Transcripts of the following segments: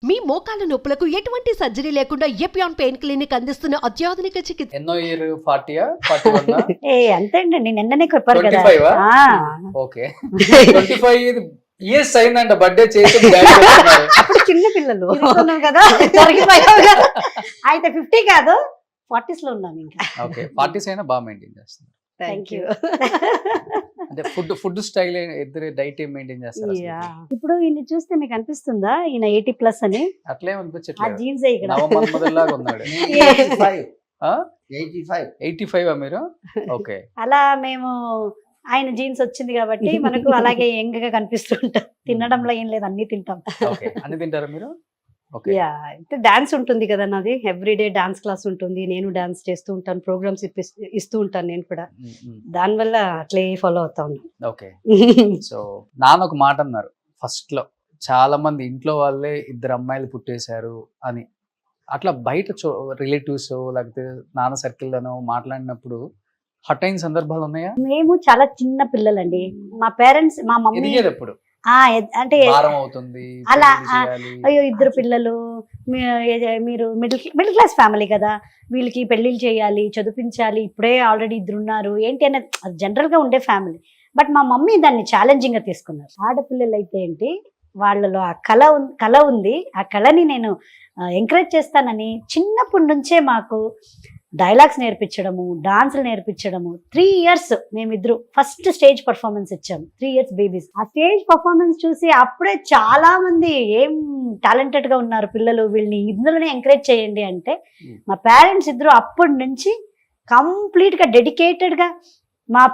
మీ మోకాల నొప్పులకు ఎటువంటి సర్జరీ లేకుండా ఎపియాన్ పెయిన్ క్లినిక్ అందిస్తున్న అత్యాధునిక చికిత్స. ఎన్నో ఇయర్ 40 41 అంతే అండి, నేను నిన్ననే చెప్పారు కదా. 25 ఓకే 25 ఇయర్స్ అయిందంట బర్త్డే చేసి అప్పుడు చిన్న పిల్లలు కదా అయితే 50 కాదు 40s లో ఉన్నాం ఇంకా. ఓకే 40s అయినా బాగా మెయింటైన్ చేస్తున్నారు. Thank you. అంటే ఫుడ్ స్టైల్ ఇద్దరు డైట్ ఏం మెయింటైన్ చేస్తారు అసలు? ఇప్పుడు ఈయన చూస్తే మీకు అనిపిస్తుందా ఈయన 80+ అని? అట్లే ఆ అనిపించట్లేదు, జీన్స్ ఇక్కడ నవమన్మధుల్లాగా ఉన్నాడు. 85 మీరు? ఓకే. అలా మేము ఆయన జీన్స్ వచ్చింది కాబట్టి మనకు అలాగే యంగ్ గా కనిపిస్తుంటాం. తినడంలో ఏం లేదు, అన్ని తింటాం. ఓకే అన్ని తింటారా మీరు? ఓకే. యా, అంటే డాన్స్ ఉంటుంది కదా నాది, ఎవ్రీడే డాన్స్ క్లాస్ ఉంటుంది, నేను డాన్స్ చేస్తూ ఉంటాను, ప్రోగ్రామ్స్ ఇస్తూ ఉంటాను నేను కూడా, దానివల్ల అట్లే ఫాలో అవుతా ఉన్నాను. ఓకే. సో నాన్న ఒక మాట అన్నారు ఫస్ట్ లో, చాలా మంది ఇంట్లో వాళ్ళే 2 అమ్మాయిలు పుట్టేశారు అని. అట్లా బయట రిలేటివ్స్ లేకపోతే నాన్న సర్కిల్లోనో మాట్లాడినప్పుడు హట్ అయిన సందర్భాలు ఉన్నాయా? మేము చాలా చిన్న పిల్లలండి, మా పేరెంట్స్ మా మమ్మీ ఎదిగేటప్పుడు అంటే భారం అవుతుంది అలా చేయాలి. అయ్యో 2 పిల్లలు, మీరు మిడిల్ క్లాస్ ఫ్యామిలీ కదా, వీళ్ళకి పెళ్లిళ్ళు చేయాలి, చదివించాలి, ఇప్పుడే ఆల్రెడీ 2 ఉన్నారు ఏంటి అనేది జనరల్ గా ఉండే ఫ్యామిలీ. బట్ మా మమ్మీ దాన్ని ఛాలెంజింగ్ గా తీసుకున్నారు. ఆడపిల్లలు అయితే ఏంటి, వాళ్ళలో ఆ కళ ఉంది, ఆ కళని నేను ఎంకరేజ్ చేస్తానని చిన్నప్పటి నుంచే మాకు డైలాగ్స్ నేర్పించడము, డాన్సులు నేర్పించడము. 3 years మేమిద్దరు ఫస్ట్ స్టేజ్ పర్ఫార్మెన్స్ ఇచ్చాము, 3 years బేబీస్. ఆ స్టేజ్ పర్ఫార్మెన్స్ చూసి అప్పుడే చాలా మంది ఏం టాలెంటెడ్ గా ఉన్నారు పిల్లలు, వీళ్ళని ఇందులోనే ఎంకరేజ్ చేయండి అంటే మా పేరెంట్స్ ఇద్దరు అప్పటి నుంచి కంప్లీట్ గా డెడికేటెడ్ గా మా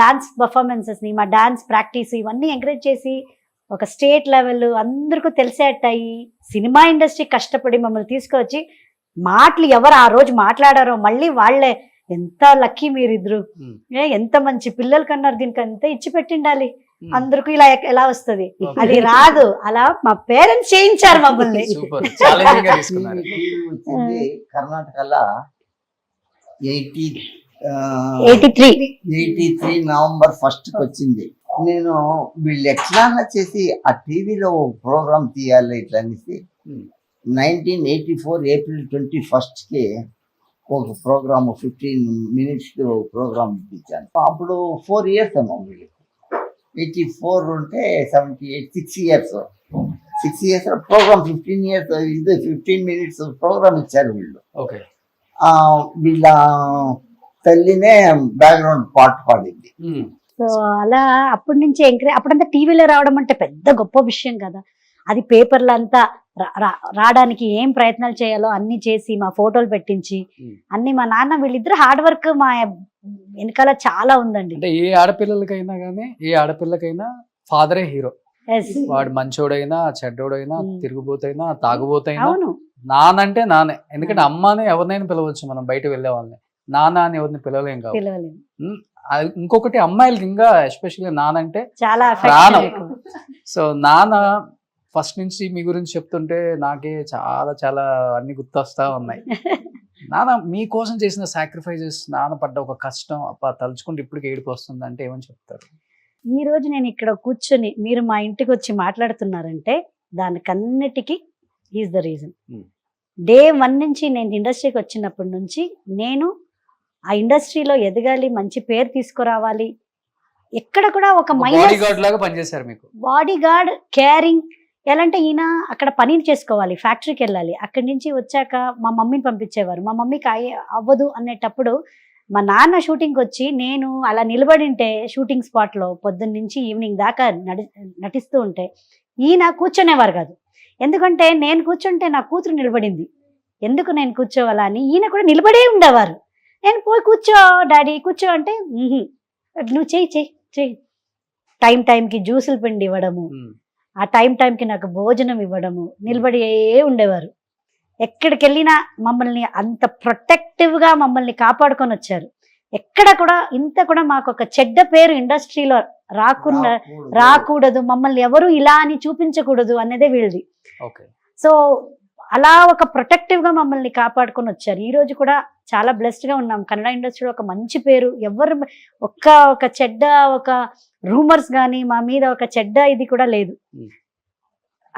డాన్స్ పర్ఫార్మెన్సెస్ ని, మా డాన్స్ ప్రాక్టీస్ ఇవన్నీ ఎంకరేజ్ చేసి ఒక స్టేట్ లెవెల్ అందరికీ తెలిసేటయ్యి, సినిమా ఇండస్ట్రీ కష్టపడి మమ్మల్ని తీసుకొచ్చి మాటలు ఎవరు ఆ రోజు మాట్లాడారో మళ్ళీ వాళ్ళే ఎంత లక్కీ మీరిద్దరు, ఎంత మంచి పిల్లలు కన్నారు, దీనికి అంతా ఇచ్చి పెట్టిండాలి, అందరికీ ఇలా ఎలా వస్తుంది, అది రాదు, అలా మా పేరెంట్స్ చేయించారు మమ్మల్ని. కర్ణాటకలో 83 నవంబర్ 1st వచ్చింది. నేను వీళ్ళు ఎట్లా చేసి ఆ టీవీలో ప్రోగ్రామ్ తీయాలి ఇట్లా అనేసి 1984 April 21st ఒక ప్రోగ్రామ్ 15 minutes ప్రోగ్రామ్ ఇచ్చాను. అప్పుడు 4 years ఏమో వీళ్ళకి, 84 ఉంటే 78 6 years ప్రోగ్రామ్, 15 years ఇది 15 minutes ప్రోగ్రామ్ ఇచ్చారు వీళ్ళు. ఓకే. వీళ్ళ తల్లినే బ్యాక్గ్రౌండ్ పాట పాడింది. సో అలా అప్పటి నుంచి ఎంకరేజ్. అప్పుడంతా టీవీలో రావడం అంటే పెద్ద గొప్ప విషయం కదా, అది పేపర్లో అంతా రావడానికి ఏం ప్రయత్నాలు చేయాలో అన్ని చేసి మా ఫోటోలు పెట్టించి అన్ని, మా నాన్న వీళ్ళిద్దరు హార్డ్ వర్క్ మా వెనకాల చాలా ఉందండి. అంటే ఏ ఆడపిల్లలకైనా కానీ, ఏ ఆడపిల్లకైనా ఫాదరే హీరో. వాడు మంచోడైనా చెడ్డోడైనా, తిరుగుబోతైనా తాగుబోతైనా, నానంటే నానే. ఎందుకంటే అమ్మాని ఎవరినైనా పిలవచ్చు, మనం బయట వెళ్ళే వాళ్ళని నాన్న అని ఎవరిని పిలవలేం కాబట్టి. ఇంకొకటి అమ్మాయిలకి ఇంకా ఎస్పెషల్లీ నానంటే చాలా ప్రాణం. సో నాన్న ఫస్ట్ నుంచి మీ గురించి చెప్తుంటే నాకే చాలా చాలా అన్ని గుర్తొస్తా ఉన్నాయి. నాన్న మీకోసం చేసిన సాక్రిఫైజెస్, నాన్న పడ్డ ఒక కష్టం తలుచుకుంటే ఇప్పటికి ఏడుపు వస్తుంది అంటే ఏమని చెప్తారు? ఈ రోజు నేను ఇక్కడ కూర్చొని మీరు మా ఇంటికి వచ్చి మాట్లాడుతున్నారంటే దానికన్నిటికీ ఈజ్ ద రీజన్. డే 1 నుంచి నేను ఇండస్ట్రీకి వచ్చినప్పటి నుంచి నేను ఆ ఇండస్ట్రీలో ఎదగాలి, మంచి పేరు తీసుకురావాలి, ఎక్కడ కూడా ఒక బాడీ గార్డ్ కేరింగ్. ఎలా అంటే ఈయన అక్కడ పని చేసుకోవాలి, ఫ్యాక్టరీకి వెళ్ళాలి, అక్కడి నుంచి వచ్చాక మా మమ్మీని పంపించేవారు. మా మమ్మీకి అవ్వదు అనేటప్పుడు మా నాన్న షూటింగ్కి వచ్చి నేను అలా నిలబడింటే షూటింగ్ స్పాట్లో పొద్దున్న నుంచి ఈవినింగ్ దాకా నటిస్తూ ఉంటే ఈయన కూర్చునేవారు కాదు. ఎందుకంటే నేను కూర్చుంటే నా కూతురు నిలబడింది, ఎందుకు నేను కూర్చోవాలా అని ఈయన కూడా నిలబడే ఉండేవారు. నేను పోయి కూర్చో డాడీ కూర్చో అంటే నువ్వు చెయ్యి. టైంకి జ్యూసులు పిండి ఇవ్వడము, ఆ టైంకి నాకు భోజనం ఇవ్వడము, నిలబడి ఉండేవారు. ఎక్కడికి వెళ్ళినా మమ్మల్ని అంత ప్రొటెక్టివ్గా మమ్మల్ని కాపాడుకొని వచ్చారు. ఎక్కడ కూడా ఇంత కూడా మాకు ఒక చెడ్డ పేరు ఇండస్ట్రీలో రాకూడదు, మమ్మల్ని ఎవరు ఇలా అని చూపించకూడదు అనేదే వీళ్ళది. సో అలా ఒక ప్రొటెక్టివ్ గా మమ్మల్ని కాపాడుకొని వచ్చారు. ఈ రోజు కూడా చాలా బ్లెస్డ్ గా ఉన్నాం. కన్నడ ఇండస్ట్రీలో ఒక మంచి పేరు, ఎవరు ఒక చెడ్డ ఒక రూమర్స్ కానీ మా మీద ఒక చెడ్డ ఇది కూడా లేదు.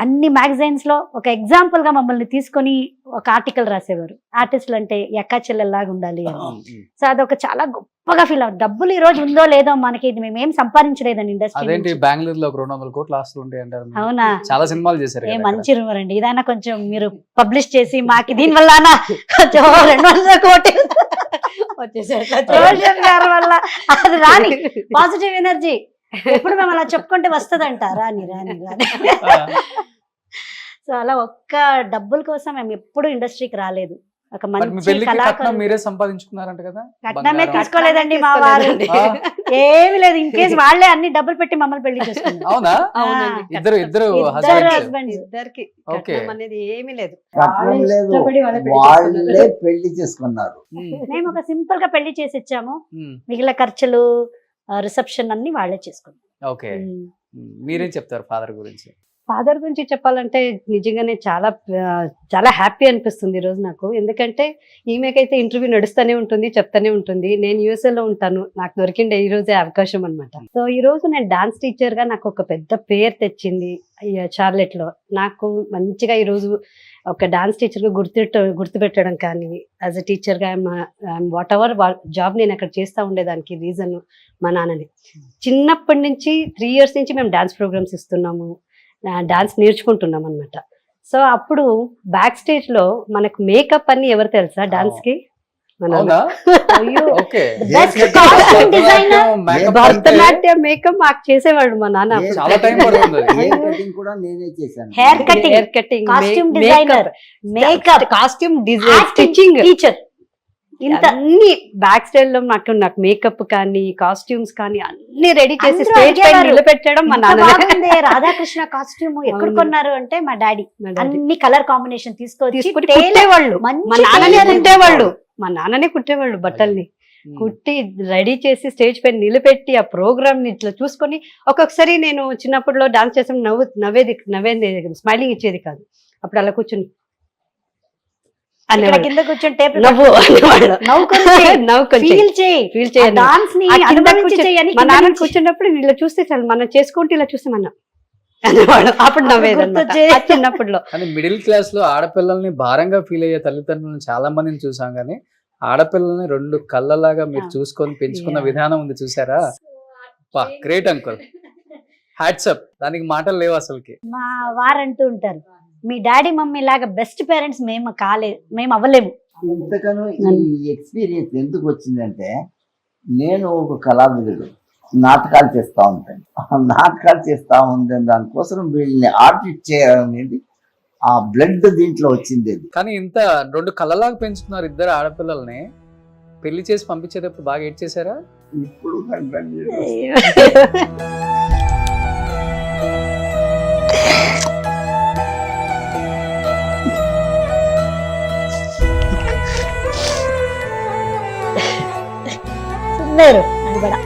అన్ని మ్యాగజైన్స్ లో ఒక ఎగ్జాంపుల్ గా మమ్మల్ని తీసుకొని ఒక ఆర్టికల్ రాసేవారు. ఆర్టిస్టులు అంటే ఎక్కా చెల్లెల్లాగా ఉండాలి అని. సో అదొక చాలా గొప్పగా ఫీల్ అవుతుంది. డబ్బులు ఈ రోజు ఉందో లేదో మనకి, ఇది మేమేం సంపాదించలేదండి ఇండస్ట్రీ. అదేంటి బెంగళూరులో ఒక 200 కోట్ల ఆస్తులు ఉంటాయి అంటారు. అవునా, చాలా సినిమాలు చేశారు ఏ కదా మంచి రూమర్ అండి. ఇదైనా కొంచెం మీరు పబ్లిష్ చేసి మాకు దీని వల్ల కొంచెం 200 కోట్లు వచ్చేసారు వల్ల. అది రాని పాజిటివ్ ఎనర్జీ ఎప్పుడు మేము అలా చెప్పుకుంటే వస్తుందంట. రాని రాని రాని. సో అలా ఒక్క డబ్బుల కోసం మేము ఎప్పుడు ఇండస్ట్రీకి రాలేదు. ఒక మరి మీ మంచి పెళ్లికి కట్నం కళాకారు. మీరే సంపాదించుకున్నారంట కదా? కట్నమే బంగారం. తీసుకోలేదండి మా వారు. ఏమి లేదు, ఇన్ కేసు వాళ్ళే అన్ని డబ్బులు పెట్టి మమ్మల్ని పెళ్లి చేసుకున్నారు. అవునా? అవునండి. ఇద్దరు ఇద్దరు husbands. husbands. ఇద్దరికి ఓకే. కట్నం అనేది ఏమీ లేదు. కట్నం లేదు, ఇష్టపడి వాళ్ళే పెళ్లి వాళ్ళే పెళ్లి చేసుకున్నారు. మేము ఒక సింపుల్ గా పెళ్లి చేసి ఇచ్చాము. ఉమ్, మిగిలిన ఖర్చులు, రిసెప్షన్ అన్ని వాళ్ళే చేసుకున్నాం. ఓకే. మీరేం చెప్తారు ఫాదర్ గురించి? ఫాదర్ గురించి చెప్పాలంటే నిజంగానే చాలా చాలా హ్యాపీ అనిపిస్తుంది ఈ రోజు నాకు. ఎందుకంటే ఈమెకైతే ఇంటర్వ్యూ నడుస్తూనే ఉంటుంది, చెప్తానే ఉంటుంది. నేను యూఎస్ఏలో ఉంటాను, నాకు దొరికిండే ఈ రోజే అవకాశం అనమాట. సో ఈ రోజు నేను డాన్స్ టీచర్ గా నాకు ఒక పెద్ద పేరు తెచ్చింది చార్లెట్ లో. నాకు మంచిగా ఈ రోజు ఒక డాన్స్ టీచర్ గా గుర్తుపెట్టడం కానీ, యాజ్ అ టీచర్ గా వాట్ ఎవర్ జాబ్ నేను అక్కడ చేస్తూ ఉండేదానికి రీజన్ మా నాన్నని. చిన్నప్పటి నుంచి 3 years నుంచి మేము డాన్స్ ప్రోగ్రామ్స్ ఇస్తున్నాము, డాన్స్ నేర్చుకుంటున్నాం అనమాట. సో అప్పుడు బ్యాక్ స్టేజ్ లో మనకు మేకప్ అని ఎవరు తెలుసా డాన్స్ కి? అవునా? అయ్యో, okay. best costume designer. Bharatanatyam makeup మాకు చేసేవాడు మా నాన్న. చాలా టైం పడుతుంది అది. హెయిర్ కటింగ్ కూడా నేనే చేశాను. Hair cutting, hair cutting, costume designer, makeup, costume design, stitching, teacher. ఇంత అన్ని బ్యాక్ స్టైల్ లో నాకు మేకప్ కానీ కాస్ట్యూమ్స్ కానీ అన్ని రెడీ చేసి అందరూ స్టేజ్ పైన అడిగేవారు. నిలబెట్టడం మా ఇంత నాన్న. బాగుంది రాధాకృష్ణ కాస్ట్యూమ్ ఎక్కడ అవును. కొన్నారు అంటే మా డాడీ అన్ని కలర్ కాంబినేషన్ తీసుకొని తీసుకుని కుట్టేవాళ్ళు. మా నాన్ననే కుట్టేవాళ్ళు. మా నాన్ననే కుట్టేవాళ్ళు బట్టల్ని. కుట్టి రెడీ చేసి స్టేజ్ పైన నిలబెట్టి ఆ ప్రోగ్రామ్ ని ఇట్లా చూసుకొని, ఒక్కొక్కసారి నేను చిన్నప్పుడులో డాన్స్ చేసాం, నవ్వేది, స్మైలింగ్ ఇచ్చేది కాదు. అప్పుడు అలా కూర్చుని ఇక్కడ కింద కూర్చుంటే నవ్వు అనేవాళ్ళు. నవ్వుకొని ఫీల్ చేయి, ఫీల్ చేయండి. డాన్స్ ని ఆ కింద అనుభవించి కూర్చొని చేయని మా కింద నాన్న నుంచి. కూర్చున్నప్పుడు ఇలా చూస్తే చాలు, మనం చేసుకుంటే ఇలా చూస్తే మనం అనేవాడు. అప్పుడు నవ్వేది గుర్తొచ్చే. చిన్నప్పుడులో. కానీ మిడిల్ క్లాస్ లో ఆడపిల్లల్ని భారంగా ఫీల్ అయ్యే తల్లిదండ్రులను చాలా మందిని చూసాం. కానీ ఆడపిల్లల్ని 2 కళ్ళలాగా మీరు చూసుకొని పెంచుకున్న Yeah. విధానం ఉంది చూసారా? Great uncle, hats off. దానికి మాటలు లేవు అసలుకి. మా వారంటూ ఉంటారు, మీ డాడీ మమ్మీ లాగా బెస్ట్ పేరెంట్స్ మేము అవ్వలేము. ఇంతకను ఈ ఎక్స్పీరియన్స్ ఎందుకు వచ్చిందంటే, నేను ఒక కళావిధుడు, నాటకాలు చేస్తూ ఉంటాను. నాటకాలు చేస్తూ ఉంటాను, దానికోసం వీళ్ళని ఆర్టిస్ట్ చేయాలనేది ఆ బ్లడ్ దీంట్లో వచ్చింది. అది కానీ ఇంత 2 కళ్ళలాగా పెంచుకున్నారు ఇద్దరు ఆడపిల్లల్ని. పెళ్లి చేసి పంపించేటప్పుడు బాగా ఏడ్ చేశారా? ఇప్పుడు సుందరు అది కూడా.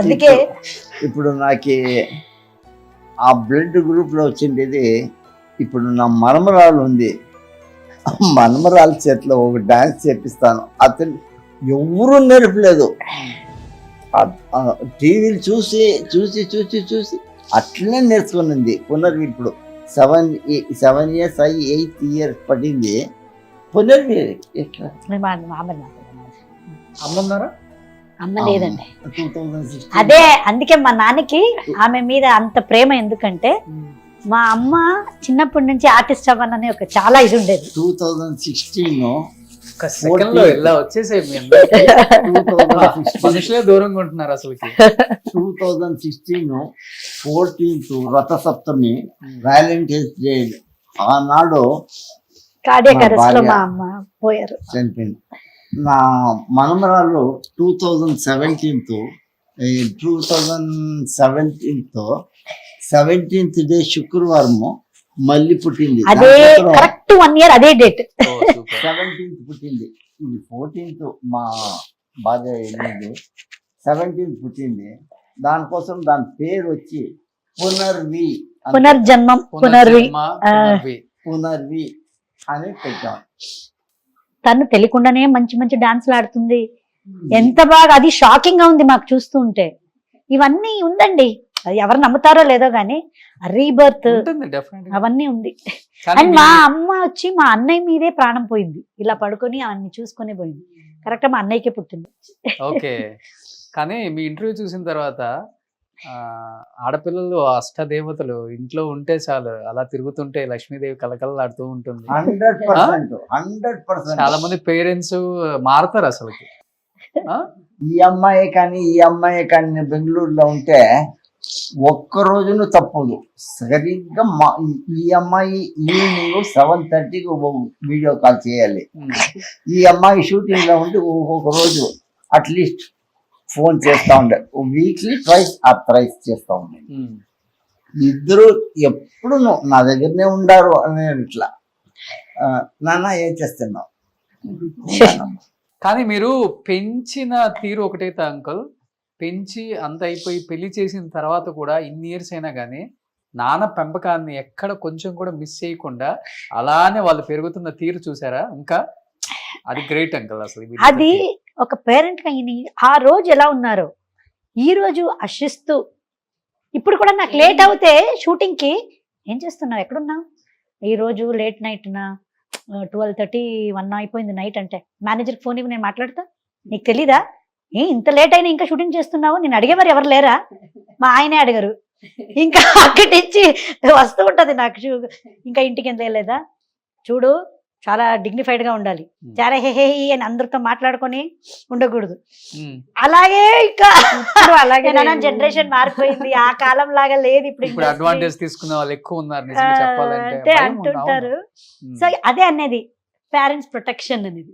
అందుకే ఇప్పుడు నాకు ఆ బ్లడ్ గ్రూప్ లో వచ్చిండేది. ఇప్పుడు నా మనమరాలు ఉంది, మనమరాలు చేతిలో ఒక డాన్స్ చేపిస్తాను. అతను ఎవరు నేర్పలేదు, టీవీలు చూసి చూసి చూసి చూసి అట్లనే నేర్చుకునింది. పునర్వి ఇప్పుడు 7 years అయ్యి 8th year పడింది. పునర్వి ఎట్లా అమ్మున్నారా? అమ్మ లేదండి. 2016 అదే అందుకే మా నాన్నకి ఆమె మీద అంత ప్రేమ. ఎందుకంటే మా అమ్మ చిన్నప్పటి నుంచి ఆర్టిస్ట్ అవ్వాలని ఒక చాలా ఇది ఉండేది. 2016 ఒక సెకండ్ లో ఇలా వచ్చేసాయి మీ అందరికీ. మనుషులే దూరంగా ఉంటున్నారు అసలుకి. 2016 14th రథసప్తమి, వ్యాలంటైన్స్ డే. ఆనాడు కార్డియాక్ మా అరెస్ట్ లో భార్య మా అమ్మ పోయారు. చనిపోయింది. నా మనమరాలు 2017 17th డే శుక్రవారము మళ్ళీ పుట్టింది. అదే కరెక్ట్ 1 year అదే డేట్. 17th పుట్టింది. ఇది 14th మా భార్య వెళ్ళింది. 17th పుట్టింది. దానికోసం దాని పేరు వచ్చి పునర్వి అంతే. పునర్జన్మం పునర్వి పునర్జన్మ, పునర్వి. పునర్వి అని పెట్టాం. తను తెలియకుండానే మంచి మంచి డాన్స్లు ఆడుతుంది. ఎంత బాగా, అది షాకింగ్ గా ఉంది మాకు చూస్తూ ఉంటే. ఇవన్నీ ఉందండి, అది ఎవరు నమ్ముతారో లేదో గానీ రీబర్త్ ఉంటుంది definitely. అవన్నీ ఉంది. కానీ అండ్ మా మీ- అమ్మ వచ్చి మా అన్నయ్య మీదే ప్రాణం పోయింది, ఇలా పడుకొని అవన్నీ చూసుకొని పోయింది. కరెక్ట్ మా అన్నయ్యకే పుట్టింది. ఓకే. కానీ మీ ఇంటర్వ్యూ చూసిన తర్వాత ఆడపిల్లలు అష్టదేవతలు ఇంట్లో ఉంటే చాలు, అలా తిరుగుతుంటే లక్ష్మీదేవి కలకలలాడుతూ ఉంటుంది. 100%. చాలా మంది పేరెంట్స్ మారతారు అసలుకి. ఆ? ఈ అమ్మాయి కానీ నేను బెంగళూరులో ఉంటే ఒక్క రోజును తప్పదు. సరిగ్గా ఈ అమ్మాయి ఈవినింగ్ 7:30కి వీడియో కాల్ చేయాలి. ఉమ్. ఈ అమ్మాయి షూటింగ్ లో ఉంటే ఒక్కొక్క రోజు అట్లీస్ట్ ఫోన్ చేస్తా ఉండే, వీక్లీ ట్వైస్ ఆర్ థ్రైస్ చేస్తా ఉండే. ఉమ్. ఇద్దరు ఎప్పుడు నా దగ్గరనే ఉండారు అని ఇట్లా నాన్న ఏం చేస్తున్నావు. కానీ మీరు పెంచిన తీరు ఒకటైతే అంకుల్, పెంచి అంత అయిపోయి పెళ్లి చేసిన తర్వాత కూడా ఇన్ని ఇయర్స్ అయినా కానీ నాన్న పెంపకాన్ని ఎక్కడ కొంచెం కూడా మిస్ చేయకుండా అలానే వాళ్ళు పెరుగుతున్న తీరు చూసారా? ఇంకా అది గ్రేట్ అంకుల్ అసలు. అది ఒక పేరెంట్ గా ఆ రోజు ఎలా ఉన్నారు, ఈ రోజు అశిస్తూ. ఇప్పుడు కూడా నాకు లేట్ అవుతే షూటింగ్ కి ఏం చేస్తున్నావు, ఎక్కడున్నావు, ఈ రోజు లేట్ నైట్ నా 12:30 1 అయిపోయింది నైట్ అంటే మేనేజర్ ఫోన్ ఇవ్వ, నేను మాట్లాడతా, నీకు తెలీదా ఇంత లేట్ అయినా ఇంకా షూటింగ్ చేస్తున్నావు, నేను అడిగేవారు ఎవరు లేరా, మా ఆయనే అడిగారు. ఇంకా అక్కడి నుంచి వస్తూ ఉంటది నాకు, ఇంకా ఇంటికి ఎంత లేదా చూడు, చాలా డిగ్నిఫైడ్ గా ఉండాలి, చాలా హే అని అందరితో మాట్లాడుకొని ఉండకూడదు. అలాగే ఇంకా అలాగే జనరేషన్ మారిపోయింది, ఆ కాలం లాగా లేదు ఇప్పుడు ఇప్పుడు. అడ్వాంటేజ్ తీసుకునే వాళ్ళు ఎక్కువ ఉన్నారు నిజంగా చెప్పాలంటే. అంటే భయం ఉంది, అంటుంటారు. అవును. సో అదే అనేది పేరెంట్స్ ప్రొటెక్షన్ అనేది.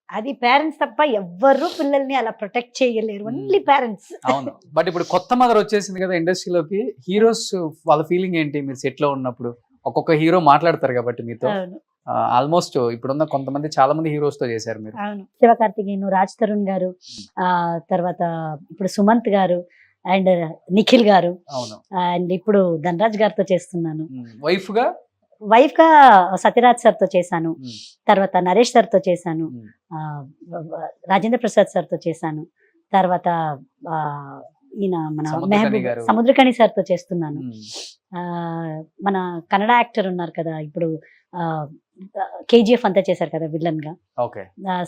అది పేరెంట్స్ తప్ప ఎవ్వరు పిల్లల్ని అలా ప్రొటెక్ట్ చేయలేరు, ఓన్లీ పేరెంట్స్. అవును. బట్ ఇప్పుడు కొత్త మదర్ వచ్చేసింది కదా ఇండస్ట్రీలోకి, హీరోస్ వాళ్ళ ఫీలింగ్ ఏంటి మీరు సెట్ లో ఉన్నప్పుడు? ఒక్కొక్క హీరో మాట్లాడతారు కాబట్టి మీతో. అవును ఆల్మోస్ట్ ఇప్పుడున్న కొంతమంది చాలా మంది హీరోస్ తో చేశారు మీరు. అవును, శివకార్తికేయన్, రాజ్ తరుణ్ గారు, తర్వాత ఇప్పుడు సుమంత్ గారు అండ్ నిఖిల్ గారు, అవును. అండ్ ఇప్పుడు ధనరాజ్ గారితో చేస్తున్నాను. వైఫ్ గా వైఫ్ గా సత్యరాజ్ సార్ తో చేశాను, తర్వాత నరేష్ సార్ తో చేశాను, రాజేంద్ర ప్రసాద్ సార్ తో చేశాను, తర్వాత ఈయన మన సముద్రకణి సార్ తో చేస్తున్నాను. మన కన్నడ యాక్టర్ ఉన్నారు కదా ఇప్పుడు, KGF అంతా చేశారు కదా విలన్ గా,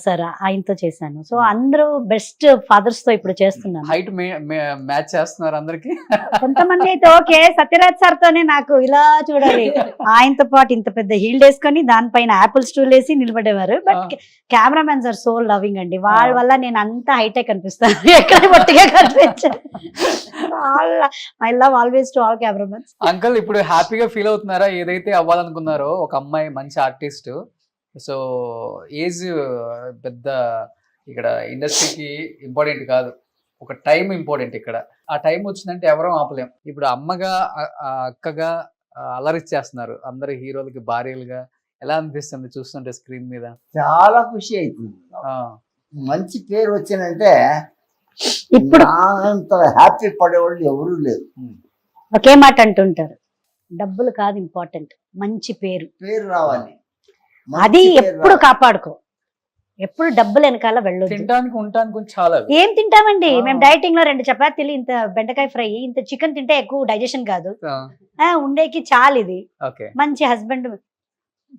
సార్ ఆయనతో చేశాను. సో అందరూ బెస్ట్ ఫాదర్స్ తో ఇప్పుడు చేస్తున్నాను. హైట్ మ్యాచ్ చేస్తున్నారు అందరికి. కొంతమంది అయితే ఓకే, సత్యరాజ్ సార్ తోనే నాకు ఇలా చూడాలి, ఆయనతో పాటు ఇంత పెద్ద హీల్డ్ వేసుకొని దానిపైన యాపిల్ స్టూల్ వేసి నిలబడేవారు. But cameramens are so loving అండి, వాళ్ళ వల్ల నేను అంతా హైటెక్ కనిపిస్తాను, ఎక్కడ పొట్టిగా కనిపించాను. I love always to all cameramens. Uncle ఇప్పుడు హ్యాపీగా ఫీల్ అవుతున్నారా ఏదైతే అవ్వాలనుకున్నారో? ఒక అమ్మాయి మంచి ఆర్టిస్ట్, సో ఏజ్ పెద్ద ఇక్కడ ఇండస్ట్రీకి ఇంపార్టెంట్ కాదు, ఒక టైం ఇంపార్టెంట్. ఇక్కడ ఆ టైం వచ్చిందంటే ఎవరూ ఆపలేం. ఇప్పుడు అమ్మగా అక్కగా అలరిచ్చేస్తున్నారు అందరు హీరోలకి భార్యలుగా. ఎలా అనిపిస్తుంది చూస్తుంటే స్క్రీన్ మీద? చాలా ఖుషి అవుతుంది. మంచి పేరు వచ్చిందంటే ఇప్పుడు అంత హ్యాపీ పడేవాళ్ళు ఎవరూ లేరు. ఒకే మాట అంటుంటారు, డబ్బులు కాదు ఇంపార్టెంట్, మంచి పేరు రావాలి. అది ఎప్పుడు కాపాడుకో, ఎప్పుడు డబ్బులు వెనకాల వెళ్ళొద్దు. తినడానికి ఉండడానికి చాలా ఏం తింటామండి మేము డైటింగ్ లో 2 చపాతీలు, ఇంత బెండకాయ ఫ్రై, ఇంత చికెన్ తింటే ఎక్కువ డైజెషన్ కాదు, ఉండేకి చాలు. ఇది మంచి హస్బెండ్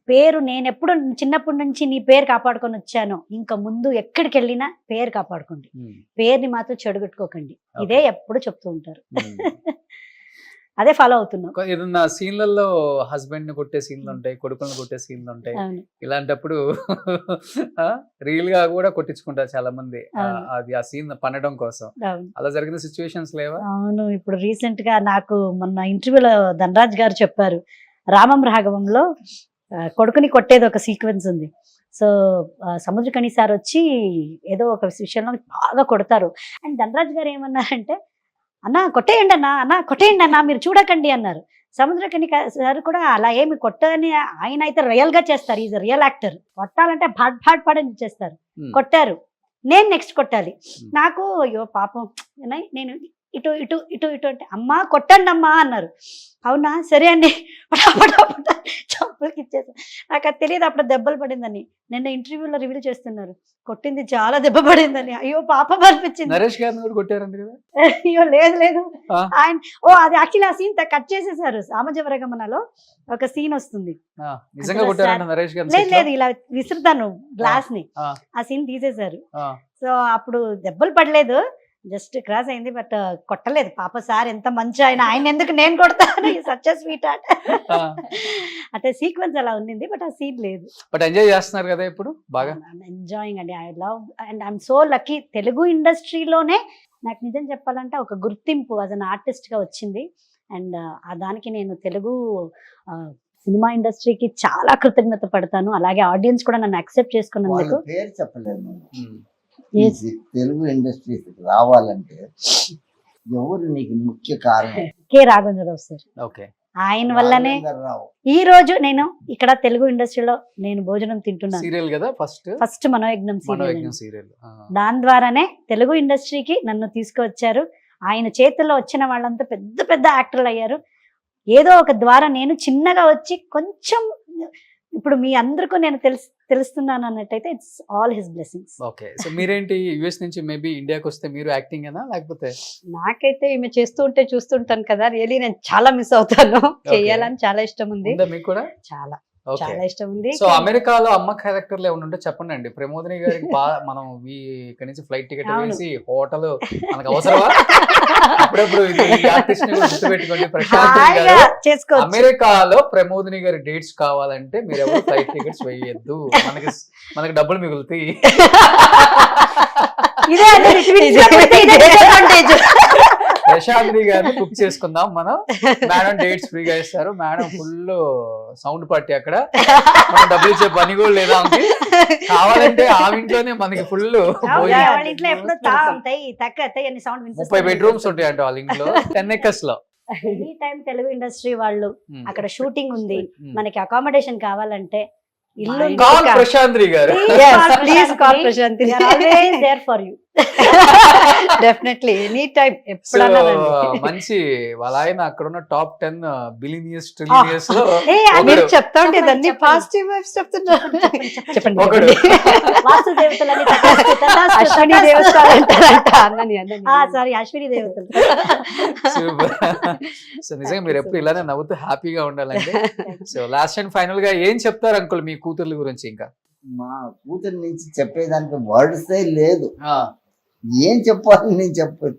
పేరు. నేను ఎప్పుడు చిన్నప్పటి నుంచి నీ పేరు కాపాడుకొని వచ్చాను, ఇంకా ముందు ఎక్కడికి వెళ్ళినా పేరు కాపాడుకోండి, పేరుని మాత్రం చెడగొట్టుకోకండి, ఇదే ఎప్పుడు చెప్తూ ఉంటారు. అదే ఫాలో అవుతున్నాం. ఏదన్నా సీన్లలో హస్బెండ్ ని కొట్టే సీన్లు ఉంటాయి, కొడుకులను కొట్టే సీన్లు ఉంటాయి. ఇలాంటప్పుడు రియల్ గా కూడా కొట్టించుకుంటారు చాలా మంది, అది ఆ సీన్ పండడం కోసం. అలా జరిగిన సిచ్యువేషన్స్ లేవా? అవును, ఇప్పుడు రీసెంట్ గా నాకు మొన్న ఇంటర్వ్యూలో ధనరాజ్ గారు చెప్పారు, రామం రాఘవంలో కొడుకుని కొట్టేది ఒక సీక్వెన్స్ ఉంది. సో సముద్రకణి సార్ వచ్చి ఏదో ఒక విషయంలో బాగా కొడతారు, అండ్ ధనరాజ్ గారు ఏమన్నారంటే, అన్న కొట్టేయండి అన్న కొట్టేయండి అన్న, మీరు చూడకండి అన్నారు. సముద్రకణి సార్ కూడా అలా ఏమి కొట్టని, ఆయన అయితే రియల్ గా చేస్తారు, ఈజ్ రియల్ యాక్టర్. కొట్టాలంటే భాట్ పాడని చేస్తారు. కొట్టారు, నేను నెక్స్ట్ కొట్టాలి. నాకు అయ్యో పాపం, నేను ఇటు ఇటు ఇటు ఇటు అంటే అమ్మా కొట్టండి అమ్మా అన్నారు. అవునా సరే అండి చంపలకి ఇచ్చేసాను. నాకు అది తెలియదు అప్పుడు దెబ్బలు పడిందని. నిన్న ఇంటర్వ్యూలో రివీల్ చేస్తున్నారు కొట్టింది చాలా దెబ్బ పడిందని. అయ్యో పాపం అనిపించింది. నరేష్ గారిని కూడా కొట్టారంట కదా? అయ్యో లేదు లేదు ఆ. ఆయన అది యాక్చువల్లీ ఆ సీన్ కట్ చేసేసారు. సామజవరగమనలో ఒక సీన్ వస్తుంది. నిజంగా కొట్టారంట నరేష్ గారిని లేదు set లో? లేదు ఇలా విసురుతాను గ్లాస్ ని, ఆ, ఆ సీన్ తీసేశారు. ఆ, సో అప్పుడు దెబ్బలు పడలేదు, జస్ట్ క్రాస్ అయింది. బట్ కొట్టలేదు. పాప సార్ ఎంత మంచి ఆయన ఎందుకు నేను కొడతాను సచ్ స్వీట్ ఆర్ట్ ఆ. అంటే సీక్వెన్స్ అలా ఉండింది. బట్ ఆ సీన్ లేదు. బట్ ఎంజాయ్ చేస్తున్నారు కదా ఇప్పుడు బాగా? ఎంజాయింగ్ అండి. I love and I'm so lucky. Telugu ఇండస్ట్రీలోనే నాకు నిజం చెప్పాలంటే ఒక గుర్తింపు యాజ్ అన్ ఆర్టిస్ట్ గా వచ్చింది. అండ్ దానికి నేను తెలుగు సినిమా ఇండస్ట్రీకి చాలా కృతజ్ఞత పడతాను. అలాగే ఆడియన్స్ కూడా నన్ను యాక్సెప్ట్ వాళ్ళ చేసుకున్నందుకు. పేరు చెప్పలేదు మనం. ఉమ్. Yes. ఈ తెలుగు ఇండస్ట్రీస్ రావాలంటే ఎవరు నీకు ముఖ్య కారణం? K Raghavendra Rao sir. ఓకే. ఆయన వల్లనే రాఘవేంద్రరావు. ఈ రోజు నేను ఇక్కడ తెలుగు ఇండస్ట్రీలో నేను భోజనం తింటున్నాను. సీరియల్ కదా ఫస్ట్? First మనోయజ్ఞం serial. మనోయజ్ఞం సీరియల్. దాని ద్వారానే తెలుగు ఇండస్ట్రీకి నన్ను తీసుకువచ్చారు. ఆయన చేతుల్లో వచ్చిన వాళ్ళంతా పెద్ద పెద్ద యాక్టర్లు అయ్యారు. ఏదో ఒక ద్వారా నేను చిన్నగా వచ్చి కొంచెం ఇప్పుడు మీ అందరికీ నేను తెలుస్తున్నాను అన్నట్టయితే it's all his blessings. Okay. So మీరేంటి యుఎస్ నుంచి మేబీ ఇండియాకి వస్తే మీరు యాక్టింగ్ ఏనా లేకపోతే? నాకైతే ఈమె చేస్తూ ఉంటే చూస్తుంటాను కదా, రియలీ నేను చాలా మిస్ అవుతాను. చేయాలని చాలా ఇష్టం ఉంది. ఉందా మీకు కూడా? చాలా ఓకే. చాలా ఇష్టం ఉంది. సో అమెరికాలో అమ్మ క్యారెక్టర్లు ఏమైనా ఉంటే చెప్పండి అండి. ప్రమోదిని గారికి మనం ఇక్కడ నుంచి ఫ్లైట్ టికెట్ అవును. వేసి హోటల్ మనకు అవసరమా? అప్పుడప్పుడు ఇది ఆర్టిస్ట్ ని కూడా గుర్తుపెట్టుకోండి. ప్రశాంత్ హాయిగా గారు చేసుకోవచ్చు. అమెరికాలో ప్రమోదిని గారి డేట్స్ కావాలంటే మీరు ఎవరు ఫ్లైట్ టికెట్స్ వేయద్దు. మనకి డబ్బులు మిగులుతాయి. ఇదే అంటే ఇదే disadvantage. ప్రశాంత్ని గారిని బుక్ చేసుకుందాం మనం. మేడం డేట్స్ ఫ్రీగా ఇస్తారు. మేడం ఫుల్ సౌండ్ పార్టీ అక్కడ. మనం డబ్బులు ఇచ్చే పని కూడా లేదా ఆమెకి. కావాలంటే ఆ ఇంట్లోనే మనకి ఫుల్ వాళ్ళ ఇంట్లో ఎప్పుడు తాగుతాయి తక్కువ అని సౌండ్ 30 బెడ్రూమ్స్ ఉంటాయి అంట వాళ్ళ ఇంట్లో 10 acres లో. ఎనీ టైం తెలుగు ఇండస్ట్రీ వాళ్ళు Hmm. అక్కడ షూటింగ్ ఉంది, మనకి అకామిడేషన్ కావాలంటే ఇల్లు call Prashanti garu. Please call Prashanti. There for you. Definitely any time so ఎప్పుడన్నా రండి. మంచి వాళ్ళ ఆయన అక్కడ ఉన్న టాప్ 10 బిలియనియర్స్ ట్రిలియనియర్స్ లో మీరు ఒకడు. చెప్తా ఉంటే చెప్పండి, అన్ని చెప్పండి. పాజిటివ్ వైబ్స్ చెప్తున్నారు. చెప్పండి ఒకడు. వాస్తు దేవతలని అశ్విని దేవస్థానం అంటారంట. అన్నని సారీ అశ్విని దేవతలు. సూపర్. సో నిజంగా మీరు ఎప్పుడు ఇలానే నవ్వుతూ హ్యాపీగా ఉండాలండి. సో లాస్ట్ అండ్ ఫైనల్ గా ఏం చెప్తారు అంకుల్ మీ కూతుర్ల గురించి? ఇంకా మా కూతురు నుంచి చెప్పేదానికి వర్డ్స్ లేదు. ఏం చెప్పాలి నేను చెప్పదు.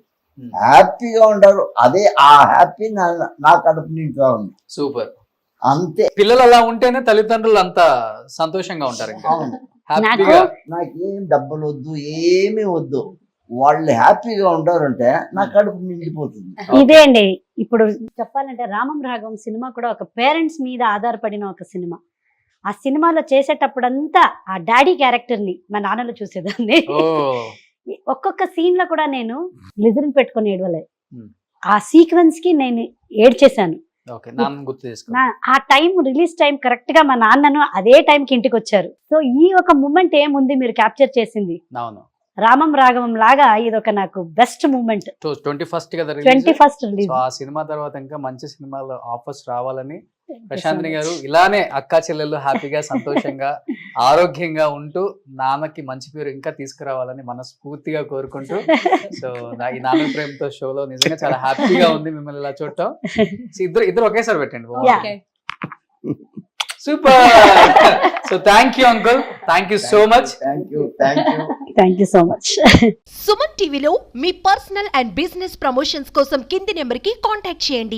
హ్యాపీగా ఉంటారు. అదే ఆ హ్యాపీ నా కడుపు నిండుగా ఉంది. సూపర్. అంతే. పిల్లలు అలా ఉంటేనే తల్లిదండ్రులు అంత సంతోషంగా ఉంటారు. ఇంకా అవును. హ్యాపీగా. నాకేం డబ్బులు వద్దు, ఏమీ వద్దు. వాళ్ళు హ్యాపీగా ఉంటారంటే నా కడుపు నిండిపోతుంది. ఇదే అండి. ఇప్పుడు చెప్పాలంటే రామం రాఘవం సినిమా కూడా ఒక పేరెంట్స్ మీద ఆధారపడిన ఒక సినిమా. ఆ సినిమాలో చేసేటప్పుడంతా ఆ డాడీ క్యారెక్టర్ ని మా నాన్నలో చూసేదాన్ని. ఓ ఒక్కొక్క సీన్ లో కూడా నేను లిజరిన్ పెట్టుకుని ఏడవలే. Hmm. ఆ సీక్వెన్స్ కి నేను ఏడ్చేశాను. ఓకే. నాన్న గుర్తు చేసుకో. ఆ టైం రిలీజ్ టైం కరెక్ట్ గా మా నాన్నను అదే టైంకి ఇంటికి వచ్చారు. సో ఈ ఒక మూమెంట్ ఏముంది మీరు క్యాప్చర్ చేసింది. అవును. రామం రాఘవం లాగా ఇది ఒక నాకు బెస్ట్ మూమెంట్. 21st కదా రిలీజ్. 21st release. సో ఆ సినిమా తర్వాత ఇంకా మంచి సినిమాలు ఆఫర్స్ రావాలని ప్రశాంత్ని గారు ఇలానే అక్కా చెల్లెళ్ళు హ్యాపీగా సంతోషంగా ఆరోగ్యంగా ఉంటూ నాన్నకి మంచి పేరు ఇంకా తీసుకురావాలని మనస్ఫూర్తిగా కోరుకుంటూ, సో ఈ నాన్న ప్రేమతో షోలో నిజంగా చాలా హ్యాపీగా ఉంది మిమ్మల్ని ఇలా చూడటం. సో ఇద్దరు ఒకేసారి పెట్టండి. Yeah. Super. So thank you uncle. Thank you so much. Thank you. Thank you so much. Suman టీవీలో మీ పర్సనల్ అండ్ బిజినెస్ ప్రమోషన్స్ కోసం కింది నెంబర్కి కాంటాక్ట్ చేయండి.